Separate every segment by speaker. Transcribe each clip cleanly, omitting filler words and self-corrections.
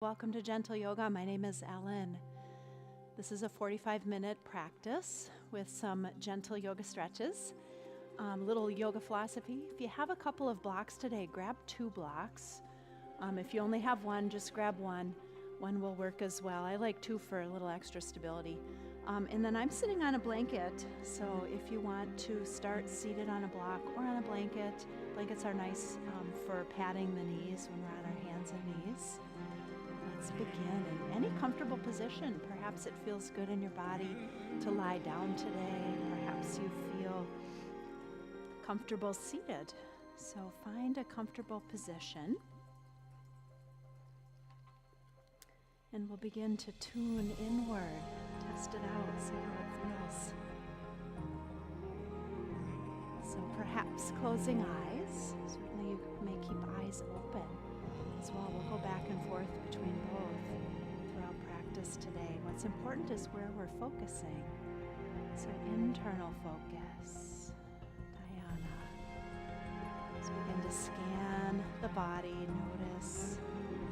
Speaker 1: Welcome to Gentle Yoga. My name is Ellen. This is a 45-minute practice with some gentle yoga stretches. Little yoga philosophy. If you have a couple of blocks today, grab 2 blocks. If you only have one, just grab one. One will work as well. I like 2 for a little extra stability. And then I'm sitting on a blanket, so if you want to start seated on a block or on a blanket, blankets are nice for padding the knees when we're on our hands and knees. Let's begin in any comfortable position. Perhaps it feels good in your body to lie down today. Perhaps you feel comfortable seated. So find a comfortable position. And we'll begin to tune inward, test it out, see how it feels. So perhaps closing eyes. Certainly you may keep eyes open as well. We'll go back and forth between both throughout practice today. What's important is where we're focusing. So internal focus, dhyana. Let's begin to scan the body, notice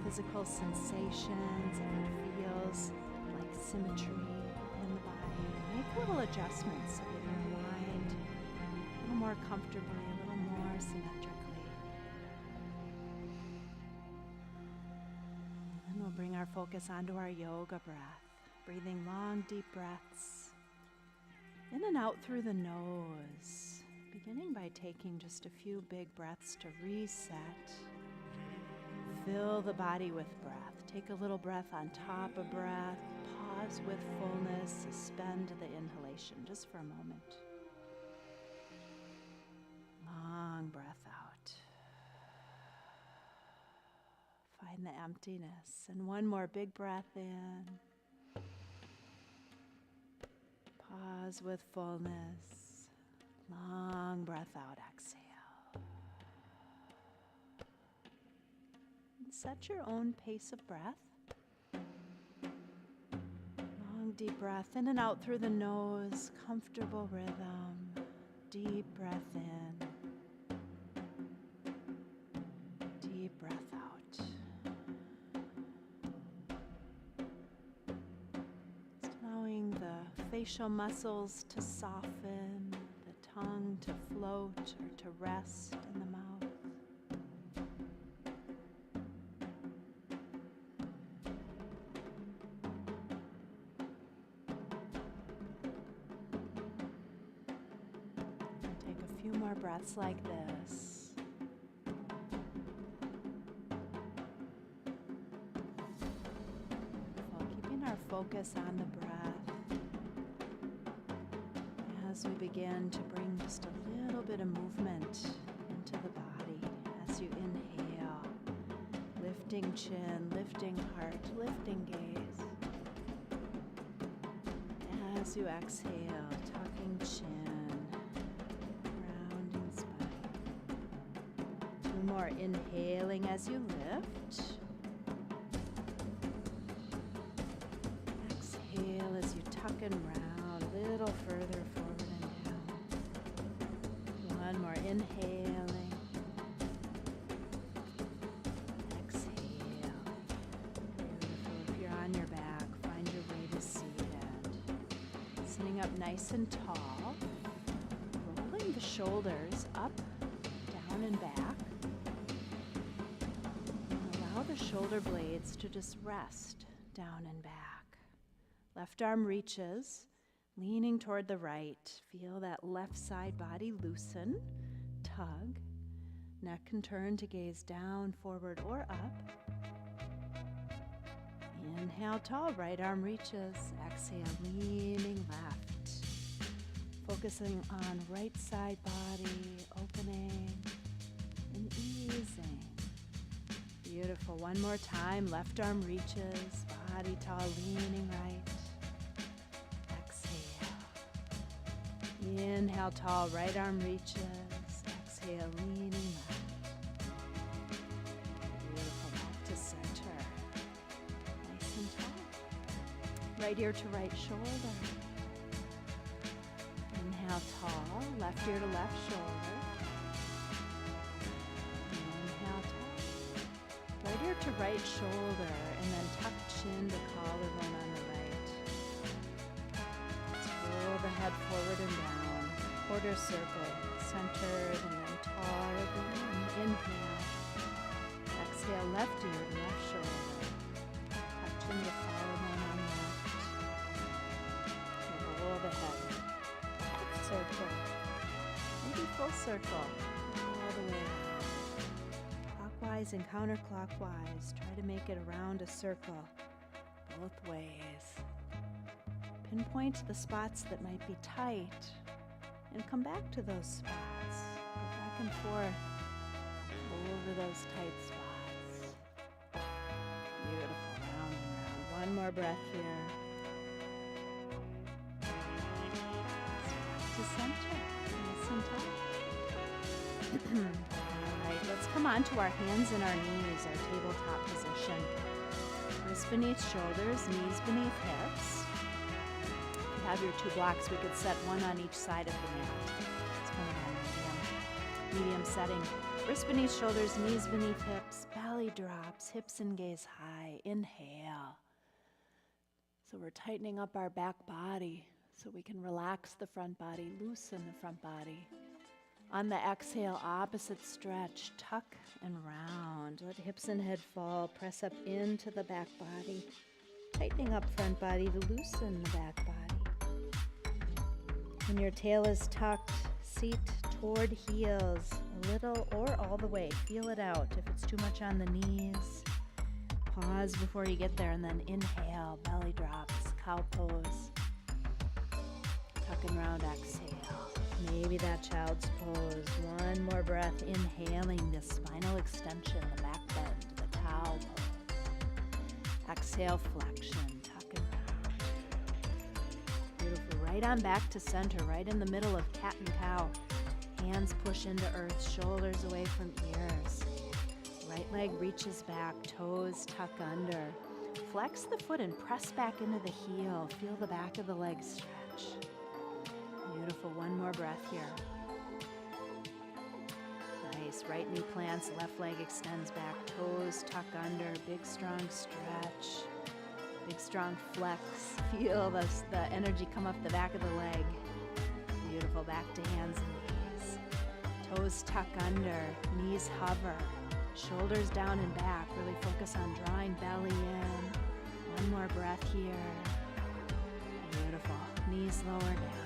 Speaker 1: physical sensations, if it feels like symmetry in the body. Make little adjustments so that your mind a little more comfortably, a little more symmetrically. And we'll bring our focus onto our yoga breath, breathing long, deep breaths in and out through the nose, beginning by taking just a few big breaths to reset. Fill the body with breath. Take a little breath on top of breath. Pause with fullness. Suspend the inhalation just for a moment. Long breath out. Find the emptiness. And one more big breath in. Pause with fullness. Long breath out. Exhale. Set your own pace of breath. Long, deep breath in and out through the nose. Comfortable rhythm. Deep breath in. Deep breath out. Just allowing the facial muscles to soften, the tongue to float or to rest in the mouth. More breaths like this. While keeping our focus on the breath as we begin to bring just a little bit of movement into the body as you inhale, lifting chin, lifting heart, lifting gaze. As you exhale, tucking chin. More inhaling as you lift. Exhale as you tuck and round a little further forward and down. One more inhaling. Exhale. Beautiful. If you're on your back, find your way to seated. Sitting up nice and tall. Rolling the shoulders up, down and back. The shoulder blades to just rest down and back. Left arm reaches, leaning toward the right. Feel that left side body loosen, tug. Neck can turn to gaze down, forward, or up. Inhale tall, right arm reaches. Exhale, leaning left. Focusing on right side body, opening and easing. Beautiful. One more time. Left arm reaches, body tall, leaning right. Exhale. Inhale tall, right arm reaches. Exhale, leaning left. Beautiful. Back to center. Nice and tall. Right ear to right shoulder. Inhale tall, left ear to left shoulder. Inhale tall. Right ear to right shoulder, and then tuck chin to collarbone on the right. Let's roll the head forward and down. Quarter circle, centered, and then tall again. Inhale. Exhale, left ear to left shoulder. Tuck chin to collarbone on left. Roll the head. Circle. Maybe full circle. All the way around. Clockwise and counterclockwise. Try to make it around a circle. Both ways. Pinpoint the spots that might be tight and come back to those spots. Go back and forth over those tight spots. Beautiful. Round and round. One more breath here. To center. Nice and tight. All right, let's come on to our hands and our knees, our tabletop position. Wrists beneath shoulders, knees beneath hips. If you have your two blocks, we could set one on each side of the mat. It's kind of a medium setting. Wrists beneath shoulders, knees beneath hips, belly drops, hips and gaze high. Inhale. So we're tightening up our back body so we can relax the front body, loosen the front body. On the exhale, opposite stretch, tuck and round. Let hips and head fall, press up into the back body. Tightening up front body to loosen the back body. When your tail is tucked, seat toward heels, a little or all the way. Feel it out. If it's too much on the knees, pause before you get there, and then inhale, belly drops, cow pose. Tuck and round, exhale. Maybe that child's pose. One more breath, inhaling this spinal extension, the back bend, the cow pose. Exhale, flexion, tuck and round. Beautiful. Right on back to center, right in the middle of cat and cow. Hands push into earth, shoulders away from ears. Right leg reaches back, toes tuck under. Flex the foot and press back into the heel. Feel the back of the leg stretch. Beautiful. One more breath here. Nice. Right knee plants, left leg extends back, toes tuck under. Big, strong stretch. Big, strong flex. Feel the energy come up the back of the leg. Beautiful. Back to hands and knees. Toes tuck under, knees hover. Shoulders down and back. Really focus on drawing belly in. One more breath here. Beautiful. Knees lower down.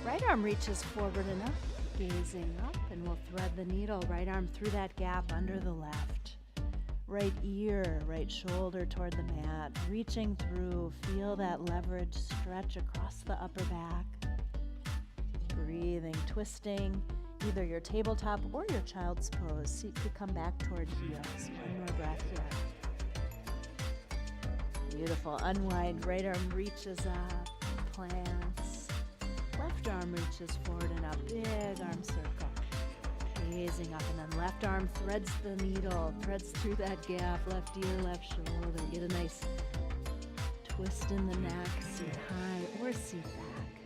Speaker 1: Right arm reaches forward and up, gazing up, and we'll thread the needle. Right arm through that gap under the left. Right ear, right shoulder toward the mat. Reaching through, feel that leverage stretch across the upper back. Breathing, twisting either your tabletop or your child's pose. Seat could come back toward heels. One more breath here. Beautiful. Unwind. Right arm reaches up. Plants. Left arm reaches forward and up. Big arm circle. Gazing up. And then left arm threads the needle. Threads through that gap. Left ear, left shoulder. Get a nice twist in the neck. Seat high or seat back.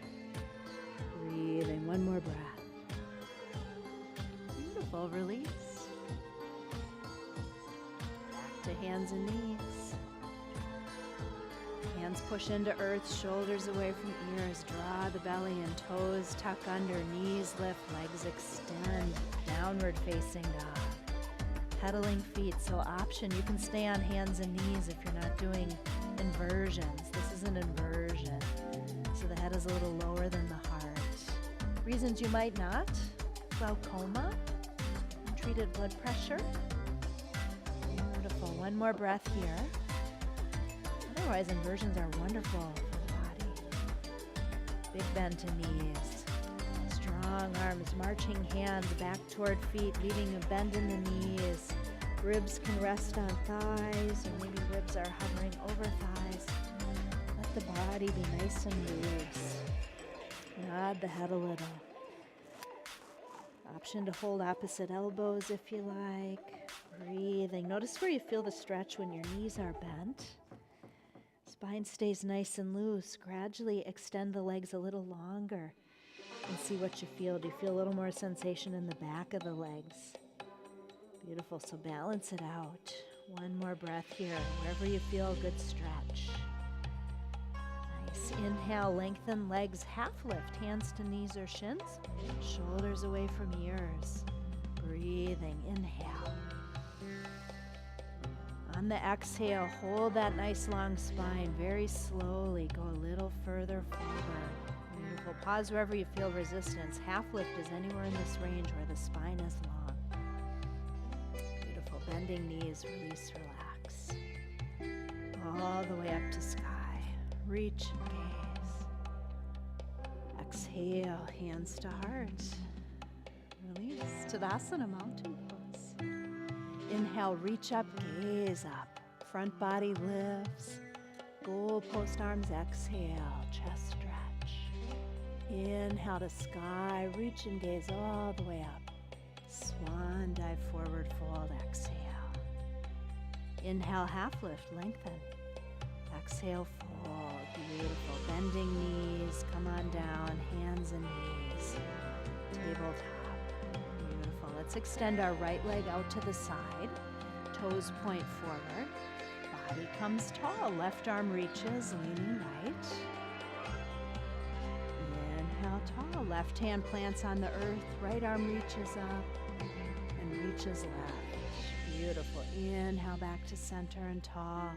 Speaker 1: Breathing. One more breath. Beautiful. Release. Back to hands and knees. Hands push into earth, shoulders away from ears. Draw the belly and toes tuck under, knees lift, legs extend. Downward facing dog. Pedaling feet, so option. You can stay on hands and knees if you're not doing inversions. This is an inversion, so the head is a little lower than the heart. Reasons you might not: glaucoma, untreated blood pressure. Beautiful. One more breath here. Otherwise, inversions are wonderful for the body. Big bend to knees. Strong arms, marching hands back toward feet, leaving a bend in the knees. Ribs can rest on thighs, or maybe ribs are hovering over thighs. Let the body be nice and loose. Nod the head a little. Option to hold opposite elbows if you like. Breathing. Notice where you feel the stretch when your knees are bent. Spine stays nice and loose. Gradually extend the legs a little longer and see what you feel. Do you feel a little more sensation in the back of the legs? Beautiful. So balance it out.
Speaker 2: One more breath here. Wherever you feel, good stretch. Nice. Inhale, lengthen legs, half lift, hands to knees or shins, shoulders away from ears. Breathing, inhale. On the exhale, hold that nice long spine. Very slowly, go a little further forward. Beautiful. Pause wherever you feel resistance. Half lift is anywhere in this range where the spine is long. Beautiful. Bending knees, release, relax. All the way up to sky. Reach and gaze. Exhale, hands to heart. Release. Tadasana, mountain pose. Inhale, reach up, gaze up. Front body lifts. Goal post arms, exhale, chest stretch. Inhale to sky, reach and gaze all the way up. Swan dive, forward fold, exhale. Inhale, half lift, lengthen. Exhale, fold, beautiful. Bending knees, come on down, hands and knees. Tabletop, beautiful. Let's extend our right leg out to the side. Toes point forward. Body comes tall, left arm reaches, leaning right. Inhale, tall, left hand plants on the earth, right arm reaches up and reaches left. Beautiful. Inhale, back to center and tall,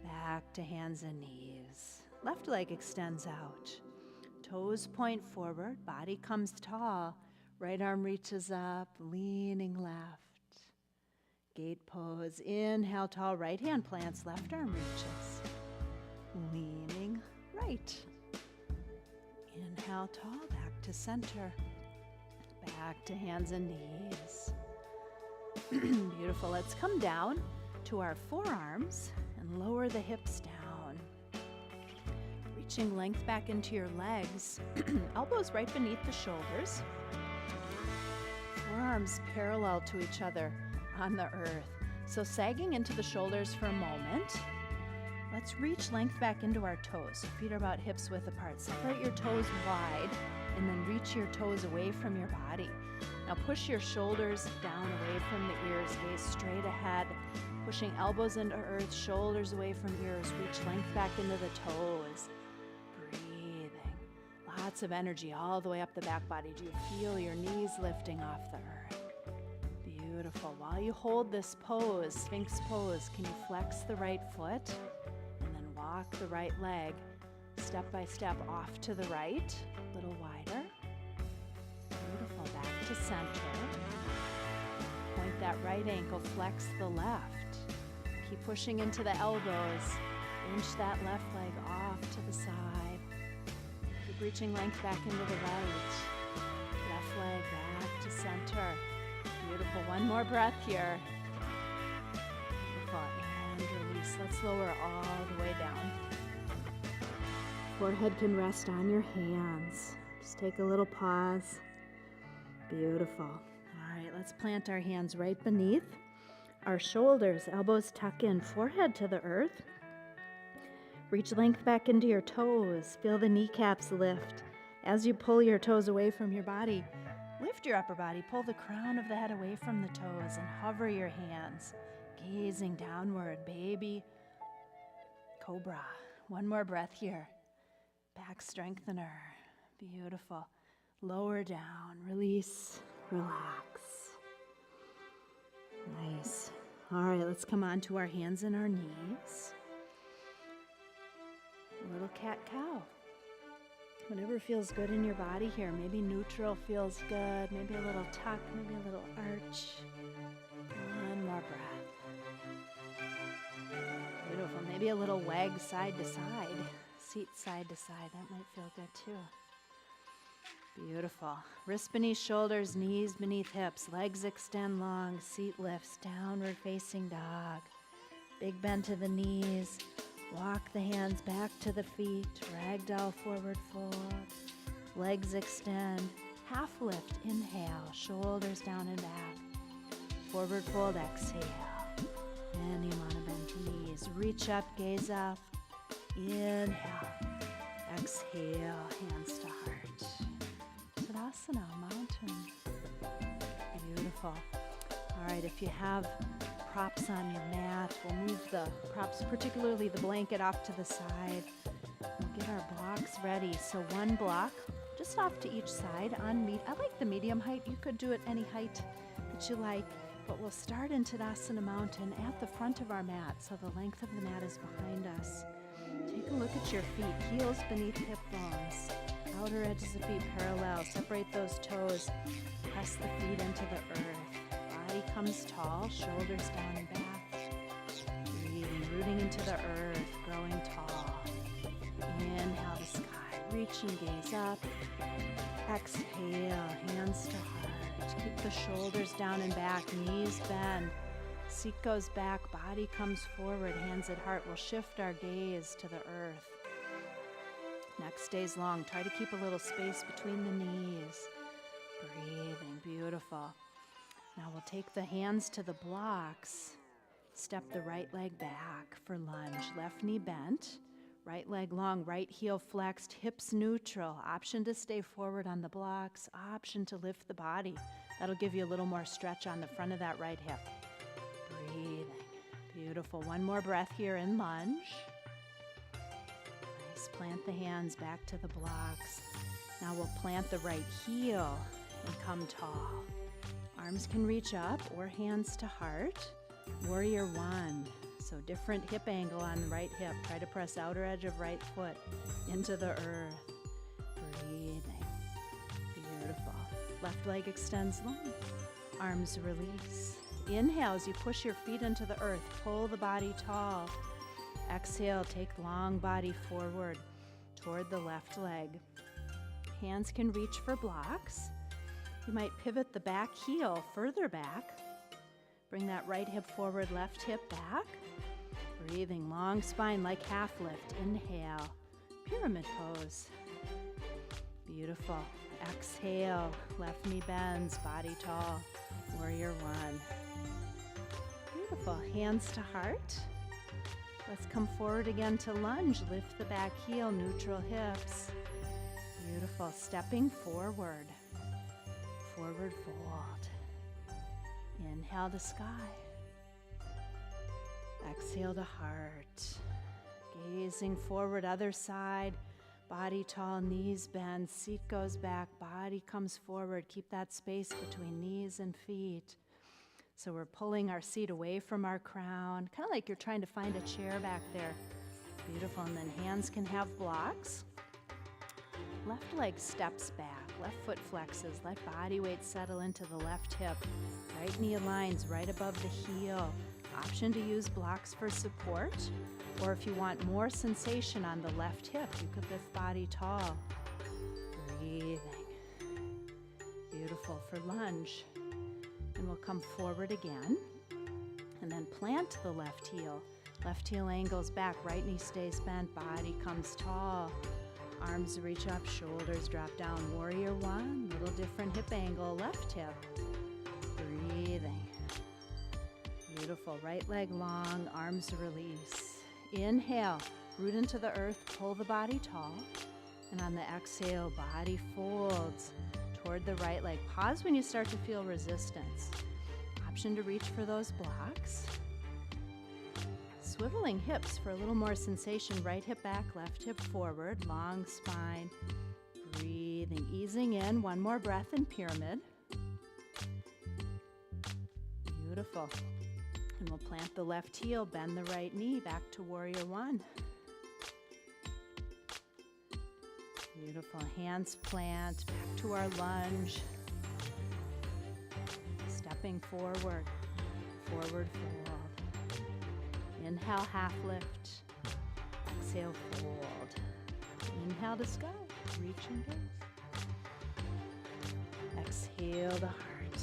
Speaker 2: back to hands and knees. Left leg extends out. Toes point forward, body comes tall, right arm reaches up, leaning left. Gate pose. Inhale, tall, right hand plants, left arm reaches. Leaning right. Inhale, tall, back to center. Back to hands and knees. Beautiful. Let's come down to our forearms and lower the hips down. Reaching length back into your legs. Elbows right beneath the shoulders. Forearms parallel to each other on the earth. So sagging into the shoulders for a moment. Let's reach length back into our toes. Feet are about hips width apart. Separate your toes wide and then reach your toes away from your body. Now push your shoulders down away from the ears. Gaze straight ahead. Pushing elbows into earth, shoulders away from ears. Reach length back into the toes. Breathing. Lots of energy all the way up the back body. Do you feel your knees lifting off the earth? Beautiful. While you hold this pose, Sphinx pose, can you flex the right foot and then walk the right leg step by step off to the right, a little wider. Beautiful. Back to center. Point that right ankle, flex the left. Keep pushing into the elbows. Inch that left leg off to the side. Keep reaching length back into the right. Left leg back to center. Beautiful. One more breath here. Beautiful. And release. Let's lower all the way down. Forehead can rest on your hands. Just take a little pause. Beautiful. All right, let's plant our hands right beneath our shoulders. Elbows tuck in, forehead to the earth. Reach length back into your toes. Feel the kneecaps lift. As you pull your toes away from your body, lift your upper body, pull the crown of the head away from the toes and hover your hands, gazing downward, baby cobra. One more breath here. Back strengthener. Beautiful. Lower down, release, relax. Nice. All right, let's come on to our hands and our knees. A little cat-cow. Whatever feels good in your body here. Maybe neutral feels good. Maybe a little tuck, maybe a little arch. One more breath. Beautiful. Maybe a little wag side to side. Seat side to side. That might feel good too. Beautiful. Wrists beneath shoulders, knees beneath hips. Legs extend long. Seat lifts. Downward facing dog. Big bend to the knees. Walk the hands back to the feet, ragdoll forward fold, legs extend, half lift, inhale, shoulders down and back, forward fold, exhale, and you want to bend to knees, reach up, gaze up, inhale, exhale, hands to heart, Tadasana, mountain, beautiful. All right, if you have
Speaker 1: props on your mat. We'll move the props, particularly the blanket, off to the side. We'll get our blocks ready. So one block just off to each side on I like the medium height. You could do it any height that you like, but we'll start in Tadasana Mountain at the front of our mat, so the length of the mat is behind us. Take a look at your feet, heels beneath hip bones, outer edges of feet parallel. Separate those toes, press the feet into the earth. Body comes tall, shoulders down and back. Breathing, rooting into the earth, growing tall. Inhale the sky, reach and gaze up. Exhale, hands to heart. Keep the shoulders down and back, knees bend. Seat goes back, body comes forward, hands at heart. We'll shift our gaze to the earth. Neck stays long. Try to keep a little space between the knees. Breathing, beautiful. Now we'll take the hands to the blocks. Step the right leg back for lunge. Left knee bent. Right leg long, right heel flexed, hips neutral. Option to stay forward on the blocks. Option to lift the body. That'll give you a little more stretch on the front of that right hip. Breathing. Beautiful. One more breath here in lunge. Nice. Plant the hands back to the blocks. Now we'll plant the right heel and come tall. Arms can reach up or hands to heart. Warrior one. So different hip angle on the right hip. Try to press outer edge of right foot into the earth. Breathing. Beautiful. Left leg extends long. Arms release. Inhale as you push your feet into the earth. Pull the body tall. Exhale, take long body forward toward the left leg. Hands can reach for blocks. You might pivot the back heel further back. Bring that right hip forward, left hip back. Breathing, long spine like half lift. Inhale, pyramid pose. Beautiful. Exhale, left knee bends, body tall. Warrior one. Beautiful. Hands to heart. Let's come forward again to lunge. Lift the back heel, neutral hips. Beautiful. Stepping forward. Forward fold. Inhale to sky. Exhale to heart. Gazing forward, other side. Body tall, knees bend, seat goes back, body comes forward. Keep that space between knees and feet. So we're pulling our seat away from our crown, kind of like you're trying to find a chair back there. Beautiful. And then hands can have blocks. Left leg steps back, left foot flexes, let body weight settle into the left hip. Right knee aligns right above the heel. Option to use blocks for support, or if you want more sensation on the left hip, you could lift body tall. Breathing. Beautiful for lunge. And we'll come forward again, and then plant the left heel. Left heel angles back, right knee stays bent, body comes tall. Arms reach up, shoulders drop down. Warrior one, little different hip angle, left hip. Breathing. Beautiful. Right leg long, arms release. Inhale, root into the earth, pull the body tall. And on the exhale, body folds toward the right leg. Pause when you start to feel resistance. Option to reach for those blocks. Swiveling hips for a little more sensation. Right hip back, left hip forward, long spine. Breathing, easing in. One more breath in pyramid. Beautiful. And we'll plant the left heel, bend the right knee, back to warrior one. Beautiful. Hands plant, back to our lunge. Stepping forward, forward fold. Inhale, half lift. Exhale, fold. Inhale to sky, reach and gaze. Exhale to heart.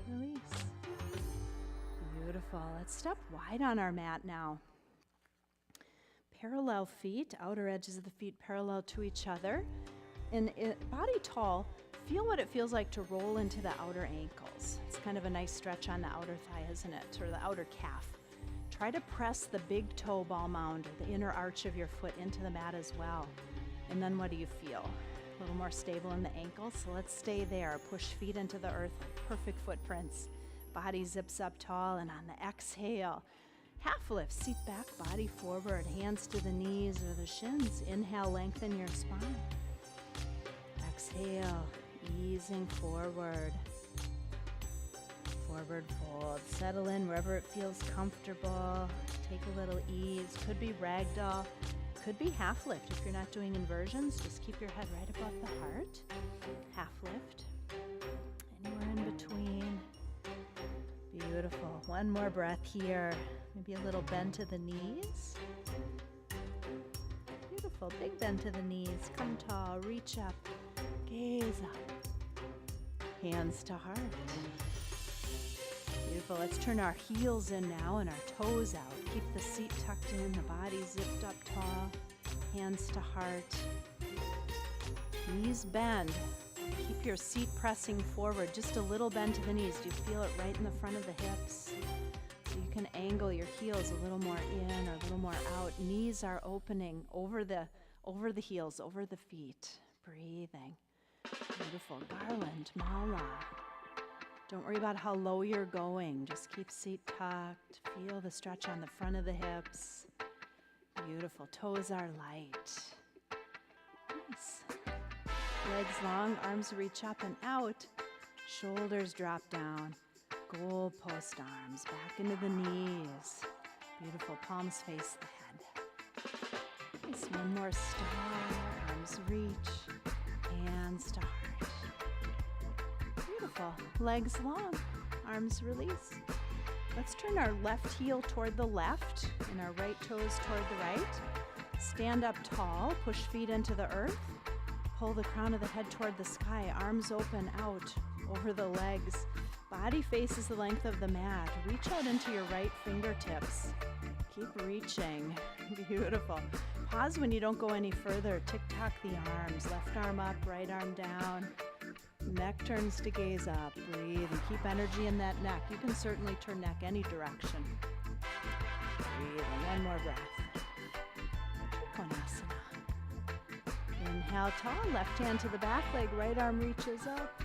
Speaker 1: Release. Beautiful. Let's step wide on our mat now. Parallel feet, outer edges of the feet parallel to each other. And body tall, feel what it feels like to roll into the outer ankles. It's kind of a nice stretch on the outer thigh, isn't it? Or the outer calf. Try to press the big toe ball mound, or the inner arch of your foot, into the mat as well. And then what do you feel? A little more stable in the ankles, so let's stay there. Push feet into the earth, perfect footprints. Body zips up tall, and on the exhale, half lift, seat back, body forward, hands to the knees or the shins. Inhale, lengthen your spine. Exhale, easing forward. Forward fold. Settle in wherever it feels comfortable. Take a little ease. Could be ragdoll. Could be half lift. If you're not doing inversions, just keep your head right above the heart. Half lift. Anywhere in between. Beautiful. One more breath here. Maybe a little bend to the knees. Beautiful. Big bend to the knees. Come tall. Reach up. Gaze up. Hands to heart. Beautiful. Let's turn our heels in now and our toes out. Keep the seat tucked in, the body zipped up tall. Hands to heart. Knees bend. Keep your seat pressing forward. Just a little bend to the knees. Do you feel it right in the front of the hips? So you can angle your heels a little more in or a little more out. Knees are opening over the heels, over the feet. Breathing. Beautiful. Garland, mala. Don't worry about how low you're going. Just keep seat tucked. Feel the stretch on the front of the hips. Beautiful. Toes are light. Nice. Legs long, arms reach up and out. Shoulders drop down. Goalpost arms back into the knees. Beautiful. Palms face the head. Nice. One more star. Arms reach. Hands to heart. Beautiful. Legs long. Arms release. Let's turn our left heel toward the left and our right toes toward the right. Stand up tall. Push feet into the earth. Pull the crown of the head toward the sky. Arms open out over the legs. Body faces the length of the mat. Reach out into your right fingertips. Keep reaching. Beautiful. Pause when you don't go any further. Tick-tock the arms. Left arm up, right arm down. Neck turns to gaze up. Breathe and keep energy in that neck. You can certainly turn neck any direction. Breathe and one more breath. Trikonasana. Inhale tall, left hand to the back leg, right arm reaches up.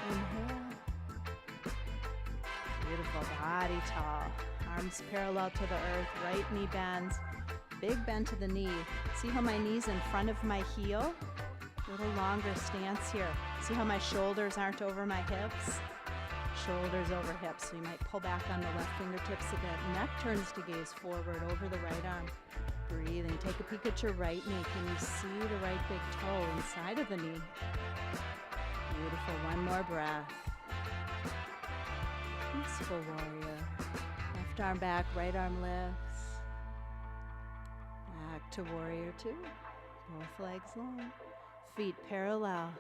Speaker 1: Inhale. Beautiful. Body tall. Arms parallel to the earth, right knee bends. Big bend to the knee. See how my knee's in front of my heel? Little longer stance here. See how my shoulders aren't over my hips? Shoulders over hips. So you might pull back on the left fingertips a bit. Neck turns to gaze forward over the right arm. Breathing. Take a peek at your right knee. Can you see the right big toe inside of the knee? Beautiful. One more breath. Peaceful warrior. Left arm back, right arm lifts. Back to warrior two. Both legs long. Feet parallel.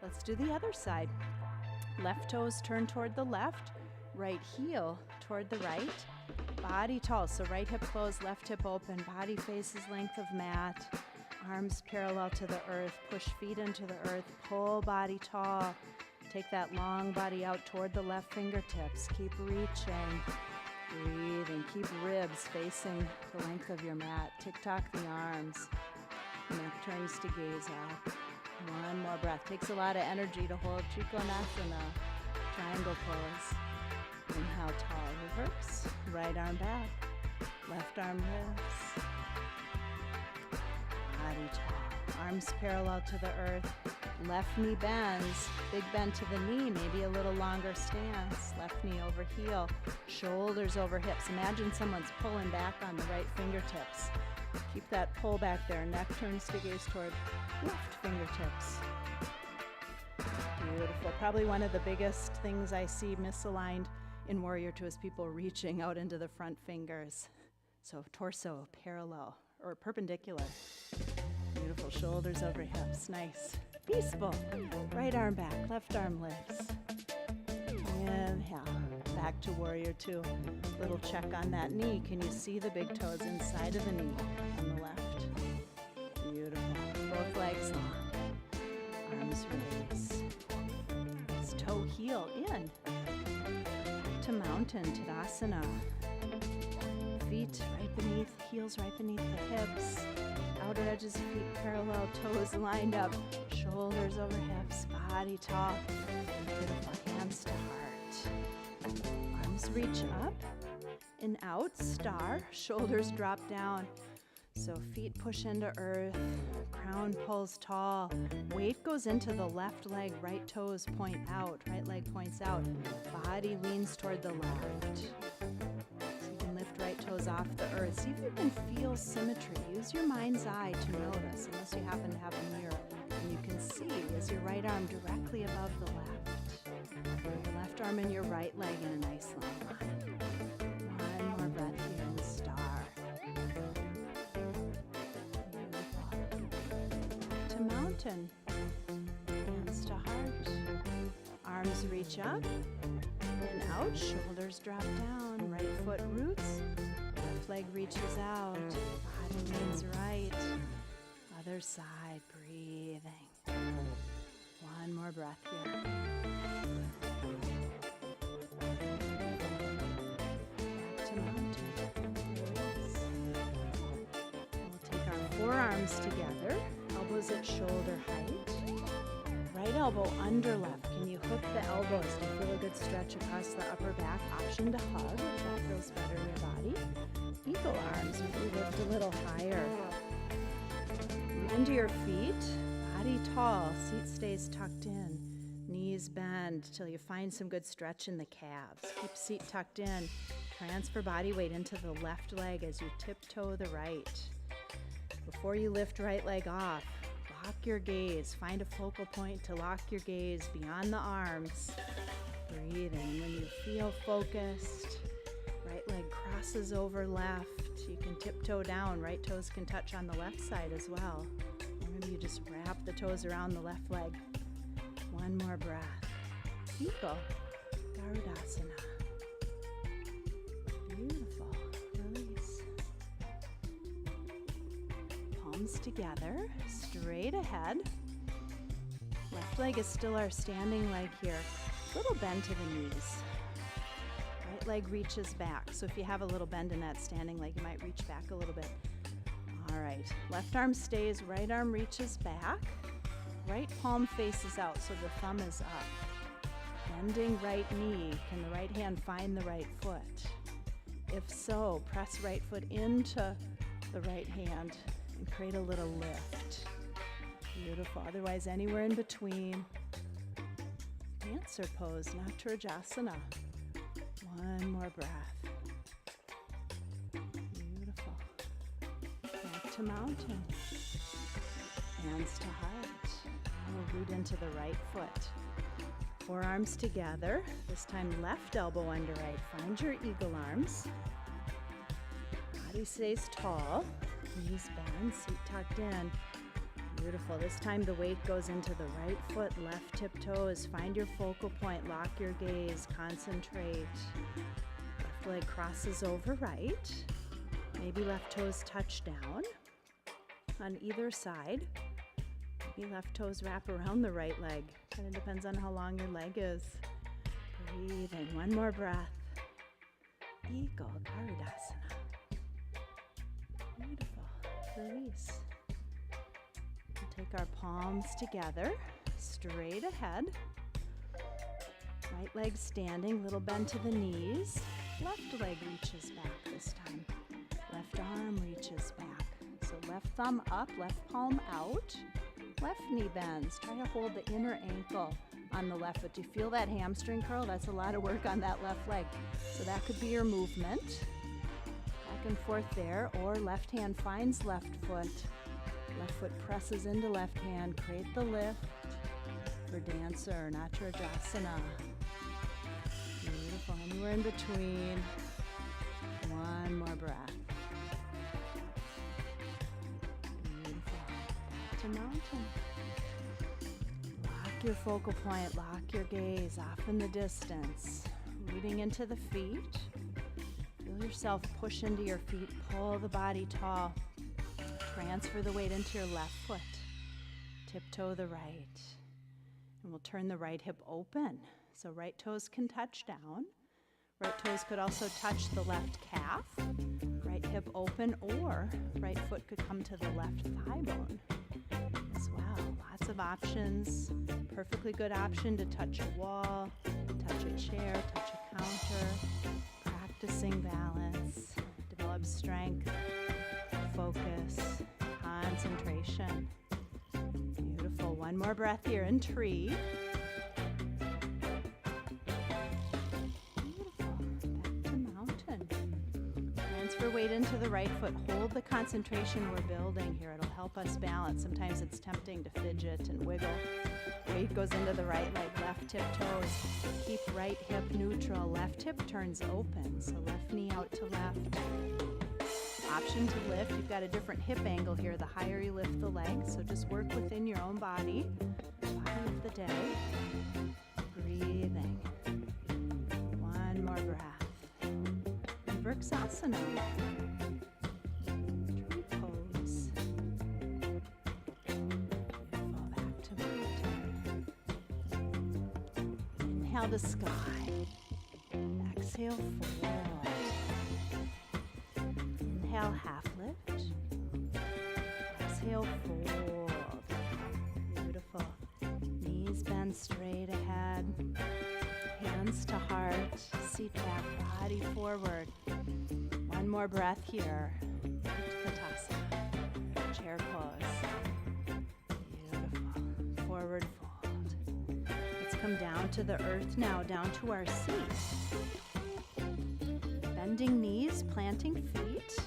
Speaker 1: Let's do the other side. Left toes turn toward the left. Right heel toward the right. Body tall, so right hip closed, left hip open. Body faces length of mat. Arms parallel to the earth. Push feet into the earth. Pull body tall. Take that long body out toward the left fingertips. Keep reaching. Breathing. Keep ribs facing the length of your mat. Tick-tock the arms. Neck turns to gaze up. One more breath. Takes a lot of energy to hold Trikonasana. Triangle pose. Inhale, tall, reverse. Right arm back. Left arm lifts. Body tall. Arms parallel to the earth. Left knee bends. Big bend to the knee. Maybe a little longer stance. Left knee over heel. Shoulders over hips. Imagine someone's pulling back on the right fingertips. Keep that pull back there. Neck turns to gaze toward left fingertips. Beautiful. Probably one of the biggest things I see misaligned in Warrior Two is people reaching out into the front fingers. So torso parallel or perpendicular. Beautiful. Shoulders over hips. Nice. Peaceful. Right arm back. Left arm lifts. Inhale. Back to Warrior Two. Little check on that knee. Can you see the big toes inside of the knee on the left? Beautiful. Both legs long. Arms release. Let's toe heel in to mountain, Tadasana. Feet right beneath, heels right beneath the hips. Outer edges of feet parallel, toes lined up. Shoulders over hips, body tall. Beautiful. Hands to heart.
Speaker 2: Arms reach up and out, star, shoulders drop down. So feet push into earth, crown pulls tall, weight goes into the left leg, right toes point out, right leg points out, body leans toward the left. So you can lift right toes off the earth. See if you can feel symmetry. Use your mind's eye to notice, unless you happen to have a mirror. And you can see, is your right arm directly above the left? Your left arm and your right leg in a nice long line. One more breath here and star. To mountain, hands to heart, arms reach up and out, shoulders drop down, right foot roots, left leg reaches out, body leans right, other side, breathing. One more breath here. Back to mountain. We'll take our forearms together. Elbows at shoulder height. Right elbow under left. Can you hook the elbows to feel a good stretch across the upper back? Option to hug if that feels better in your body. Eagle arms, maybe lift a little higher. Into your feet, body tall, seat stays tucked in. Knees bend till you find some good stretch in the calves. Keep seat tucked in. Transfer body weight into the left leg as you tiptoe the right. Before you lift right leg off, lock your gaze. Find a focal point to lock your gaze beyond the arms. Breathing. When you feel focused, right leg crosses over left. You can tiptoe down. Right toes can touch on the left side as well. Or maybe you just wrap the toes around the left leg. One more breath. Eagle. Garudasana. Beautiful. Release. Palms together, straight ahead. Left leg is still our standing leg here. Little bend to the knees. Right leg reaches back. So if you have a little bend in that standing leg, you might reach back a little bit. All right, left arm stays, right arm reaches back. Right palm faces out, so the thumb is up. Bending right knee. Can the right hand find the right foot? If so, press right foot into the right hand and create a little lift. Beautiful. Otherwise, anywhere in between. Dancer pose, Natarajasana. One more breath. Beautiful. Back to mountain. Hands to heart. We'll root into the right foot. Forearms together. This time left elbow under right. Find your eagle arms. Body stays tall. Knees bend, seat tucked in. Beautiful. This time the weight goes into the right foot, left tip toes. Find your focal point. Lock your gaze. Concentrate. Left leg crosses over right. Maybe left toes touch down on either side. Maybe left toes wrap around the right leg. Kind of depends on how long your leg is. Breathing. One more breath. Eagle Garudasana. Beautiful. Release. We'll take our palms together, straight ahead. Right leg standing, little bend to the knees. Left leg reaches back this time. Left arm reaches back. So left thumb up, left palm out. Left knee bends. Try to hold the inner ankle on the left foot. Do you feel that hamstring curl? That's a lot of work on that left leg. So that could be your movement. Back and forth there. Or left hand finds left foot. Left foot presses into left hand. Create the lift for dancer, Natarajasana. Beautiful. Anywhere in between. One more breath. Mountain. Lock your focal point, lock your gaze off in the distance. Rooting into the feet. Feel yourself push into your feet, pull the body tall. Transfer the weight into your left foot. Tiptoe the right. And we'll turn the right hip open. So right toes can touch down. Right toes could also touch the left calf. Right hip open, or right foot could come to the left thigh bone as well. Lots of options. Perfectly good option to touch a wall, touch a chair, touch a
Speaker 1: counter, practicing balance, develop strength, focus, concentration. Beautiful. One more breath here in tree. Beautiful. Back to mountain. Transfer weight into the right foot. Hold the concentration we're building here. It'll help us balance. Sometimes it's tempting to fidget and wiggle. Weight goes into the right leg, left hip toes. Keep right hip neutral. Left hip turns open, so left knee out to left. Option to lift. You've got a different hip angle here. The higher you lift the leg, so just work within your own body. Body of the day. Breathing. One more breath. Vrksasana. Tree pose. Fall back to mountain. Inhale to sky. Exhale forward. Inhale, half lift. Exhale, fold. Beautiful. Knees bend straight ahead. Hands to heart. Seat back, body forward. One more breath here. Utkatasana. Chair pose. Beautiful. Forward fold. Let's come down to the earth now, down to our seat. Bending knees, planting feet.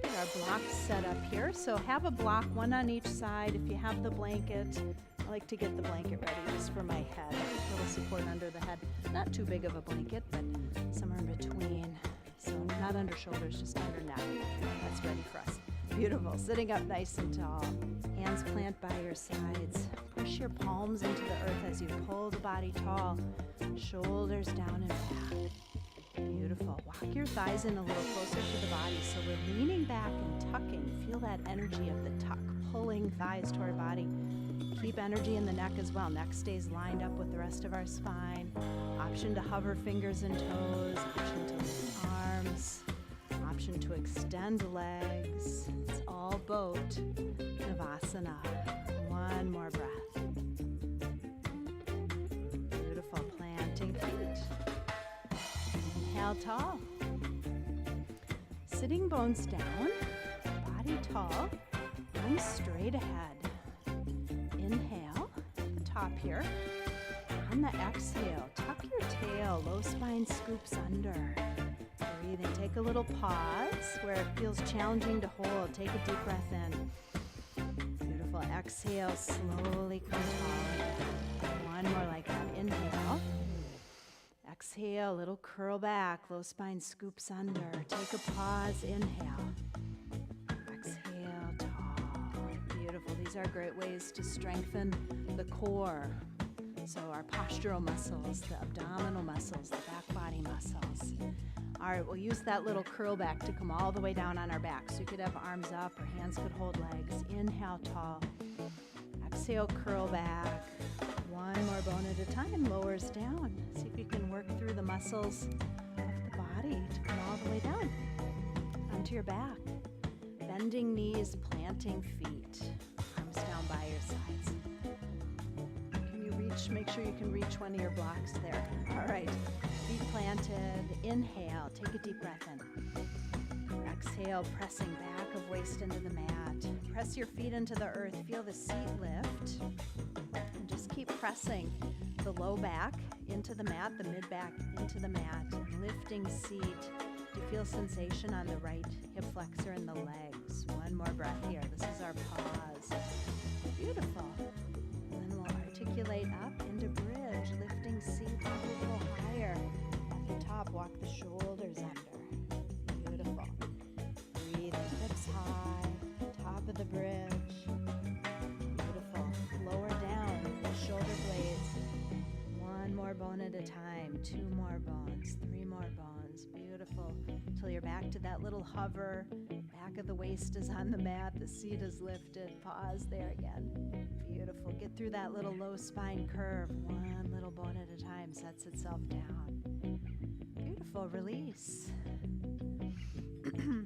Speaker 1: Get our blocks set up here. So have a block, one on each side. If you have the blanket, I like to get the blanket ready just for my head. A little support under the head. Not too big of a blanket, but somewhere in between. So not under shoulders, just under neck. That's ready for us. Beautiful. Sitting up nice and tall. Hands plant by your sides. Push your palms into the earth as you pull the body tall. Shoulders down and back. Beautiful. Walk your thighs in a little closer to the body. So we're leaning back and tucking. Feel that energy of the tuck, pulling thighs toward body. Keep energy in the neck as well. Neck stays lined up with the rest of our spine. Option to hover fingers and toes. Option to lift arms. Option to extend legs. It's all boat. Navasana. One more breath. Beautiful. Planting feet. Inhale tall. Sitting bones down. Body tall. Arms straight ahead. Inhale, at the top here. On the exhale, tuck your tail, low spine scoops under. Breathing, take a little pause where it feels challenging to hold. Take a deep breath in. Beautiful, exhale, slowly come tall. One more like that, inhale. Exhale, little curl back, low spine scoops under. Take a pause, inhale. Exhale, tall. Beautiful. These are great ways to strengthen the core. So our postural muscles, the abdominal muscles, the back body muscles. All right, we'll use that little curl back to come all the way down on our back. So you could have arms up or hands could hold legs. Inhale, tall. Exhale, curl back. One more bone at a time, lowers down. See if you can work through the muscles of the body to come all the way down onto your back. Bending knees, planting feet. Arms down by your sides. Can you reach? Make sure you can reach one of your blocks there. All right, feet planted. Inhale, take a deep breath in. Exhale, pressing back of waist into the mat. Press your feet into the earth. Feel the seat lift. And just keep pressing the low back into the mat, the mid back into the mat. Lifting seat. Do you feel sensation on the right hip flexor and the legs? One more breath here. This is our pause. Beautiful. And then we'll articulate up into bridge. Lifting seat up a little higher. At the top, walk the shoulders under. Beautiful. Breathing, hips high. Top of the bridge. Beautiful. Lower down, the shoulder blades. One more bone at a time. Two more bones. Three more bones. Beautiful. Till you're back to that little hover. Back of the waist is on the mat. The seat is lifted. Pause there again. Beautiful. Get through that little low spine curve. One little bone at a time sets itself down. Beautiful. Release. All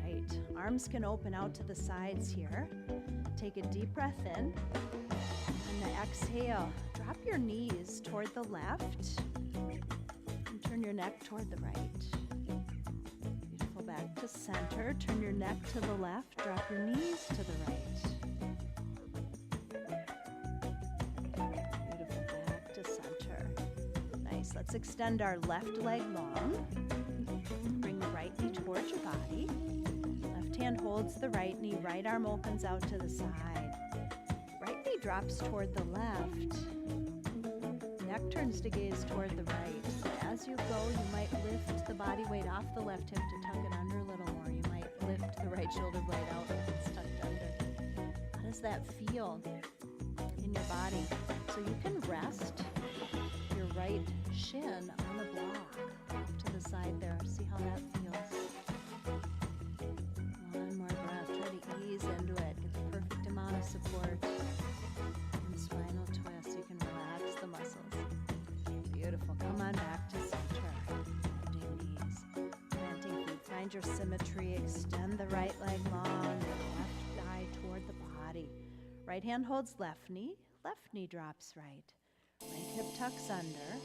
Speaker 1: right. Arms can open out to the sides here. Take a deep breath in. On the
Speaker 2: exhale, drop your knees toward the left and turn your neck toward the right. Beautiful. Back to center. Turn your neck to the left. Drop your knees to the right. Beautiful. Back to center. Nice. Let's extend our left leg long. Bring the right knee towards your body. Left hand holds the right knee. Right arm opens out to the side. Right knee drops toward the left. Neck turns to gaze toward the right. So as you go, you might lift the body weight off the left hip to tuck it under a little more. You might lift the right shoulder blade out if it's tucked under. How does that feel in your body? So you can rest your right shin on the block off to the side there. See how that feels. One more breath. Try to ease into it. Get the perfect amount of support. And spinal twist. You can relax the muscles. Beautiful. Come on back to center. Bending knees. Planting feet. Find your symmetry. Extend the right leg long. Left thigh toward the body. Right hand holds left knee. Left knee drops right. Right hip tucks under.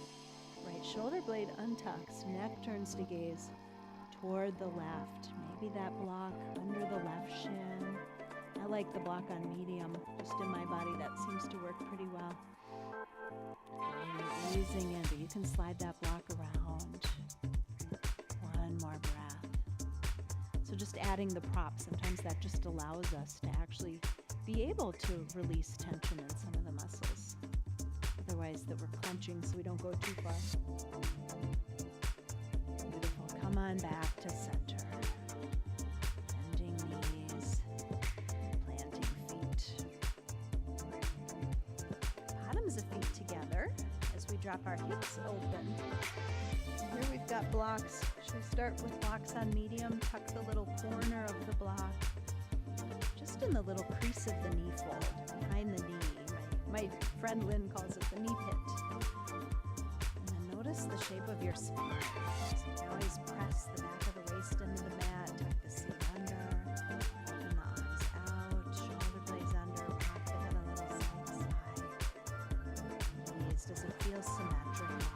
Speaker 2: Right shoulder blade untucks. Neck turns to gaze toward the left. Maybe that block under the left shin. I like the block on medium. Just in my body, that seems to work pretty well. And easing in, but you can slide that block around. One more breath. So just adding the prop, sometimes that just allows us to actually be able to release tension in some of the muscles. Otherwise that we're clenching so we don't go too far. Beautiful. Come on back to center. Bending knees. Planting feet. Bottoms of feet together as we drop our hips open. And here we've got blocks. Should we start with blocks on medium? Tuck the little corner of the block just in the little crease of the knee fold, behind the knee. My friend Lynn calls it the knee pit. And then notice the shape of your spine. So you can always press the back of the waist into the mat, tuck the seat under, open the arms out, shoulder blades under, rock the head a little side to side. Knees, does it feel symmetrical?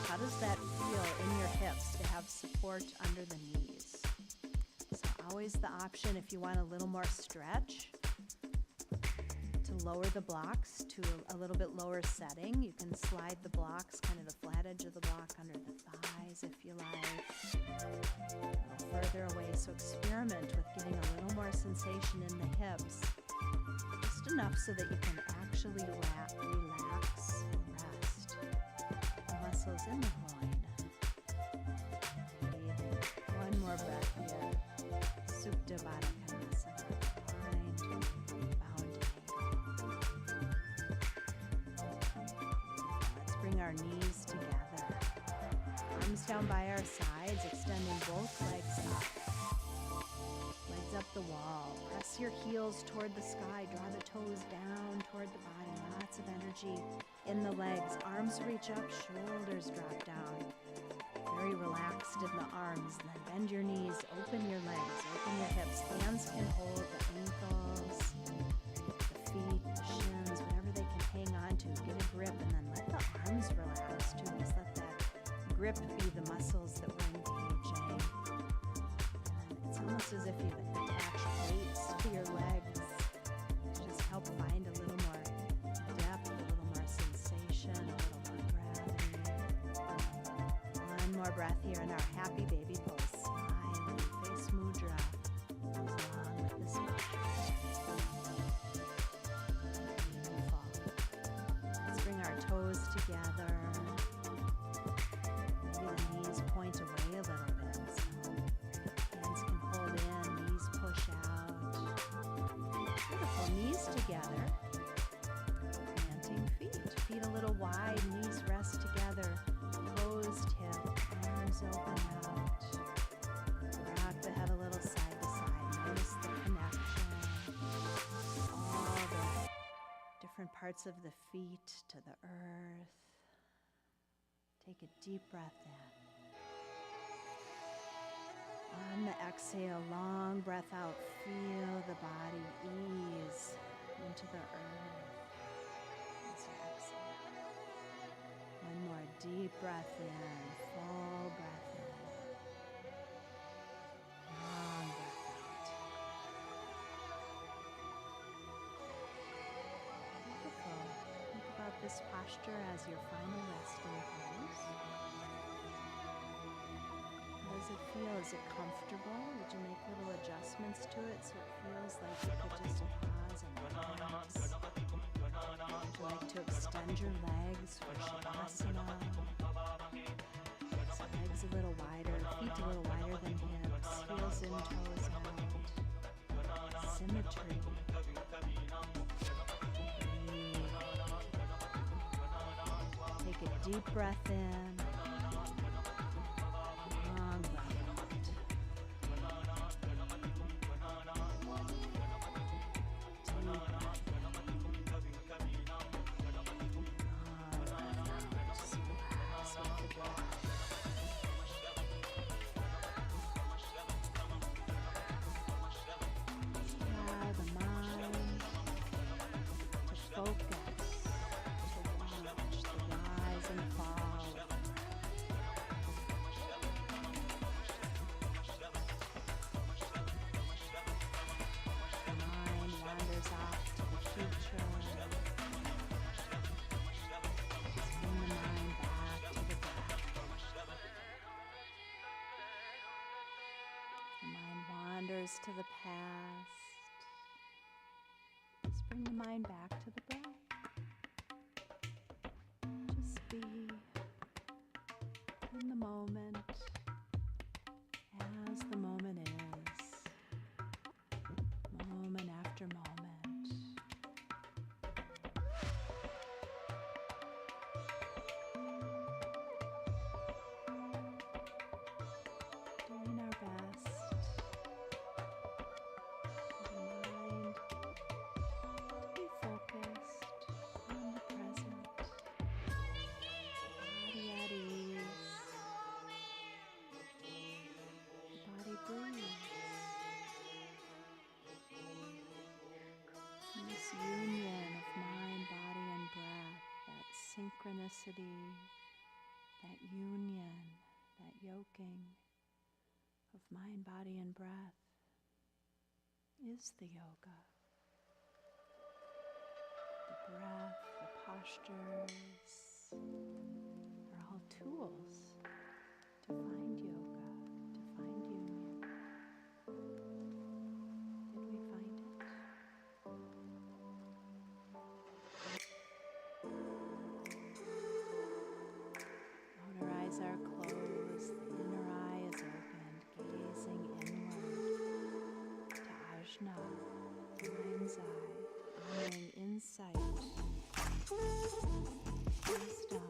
Speaker 2: How does that feel in your hips to have support under the knees? So always the option, if you want a little more stretch, to lower the blocks to a little bit lower setting. You can slide the blocks, kind of the flat edge of the block under the thighs if you like. A little further away, so experiment with getting a little more sensation in the hips. Just enough so that you can actually relax, rest the muscles in the groin. Breathe. One more breath here. Supta Baddha Konasana. Bind, bound angle. Let's bring our knees together. Arms down by our sides, extending both legs up. Legs up the wall. Press your heels toward the sky. Draw the toes down toward the body. Lots of energy in the legs. Arms reach up, shoulders drop down. Very relaxed in the arms. And then bend your knees, open your legs, open your hips. Hands can hold the ankles, the feet, the shins, whatever they can hang on to. Get a grip and then let the arms relax too. Just let that grip be the muscles that we're engaging. And it's almost as if you attach weights to your legs to just help find a little more depth, a little more sensation, a little more gravity. One more breath here in our happy baby pose. Smiling face mudra goes along with this posture. Beautiful. Let's bring our toes together. Maybe the knees point away a little bit. So hands can hold in, knees push out. Beautiful. Knees together. Planting feet. Feet a little wide, knees rest together. Closed hip, arms open out. Rock the head a little side to side. Notice the connection. All the different parts of the feet to the earth. Take a deep breath in. On the exhale, long breath out. Feel the body ease into the earth. One more deep breath in, full breath in. Long breath out. Beautiful. Think about this posture as your final resting pose. How does it feel? Is it comfortable? Would you make little adjustments to it so it feels like you could just pause and relax? Would you like to extend your legs for Shavasana? So legs a little wider, feet a little wider than hips, heels in, toes out. Symmetry. Breathe. Take a deep breath in. Long breath out. Deep breath. To the past. Just bring the mind back to the breath. Just be in the moment as the moment is, moment after moment. Doing our best. Union of mind, body, and breath, that synchronicity, that union, that yoking of mind, body, and breath is the yoga. The breath, the postures are all tools to find yoga, to find union. Did we find it? Outer eyes are closed, the inner eye is opened, gazing inward to Ajna, mind's eye, honoring insight, wisdom,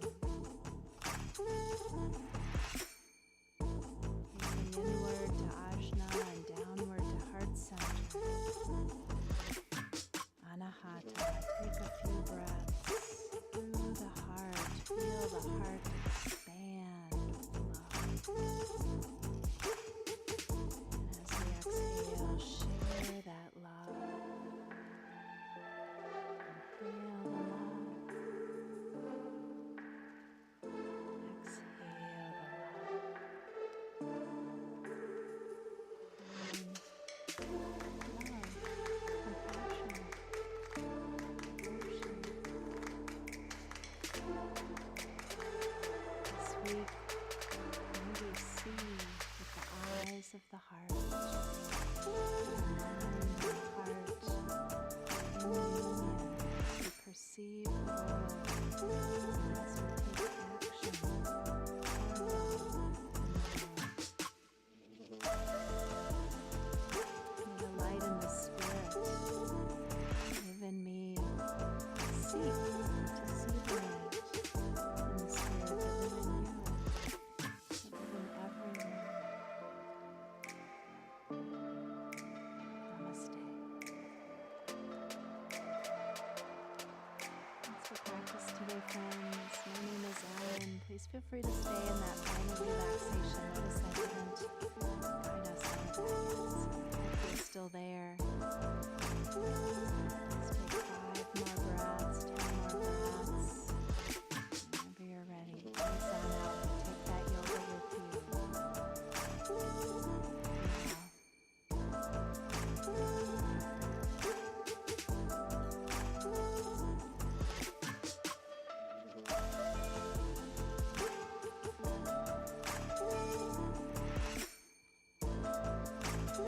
Speaker 2: gazing inward to Ajna and downward to heart center. Anahata, take a few breaths through the heart, feel the heart expand with love. And as we exhale, share that love. Inhale the love. Exhale the love. Love, compassion, devotion. This week, may we see with the eyes of the heart, the heart, in union, we perceive the world as we take action for love and may the light and the spirit live in me. Seek to see the light and the spirit that live in you, that live in everyone. Namaste. Thanks for practice today, friends. My name is Ellen. Please feel free to stay in that final relaxation. Notice I didn't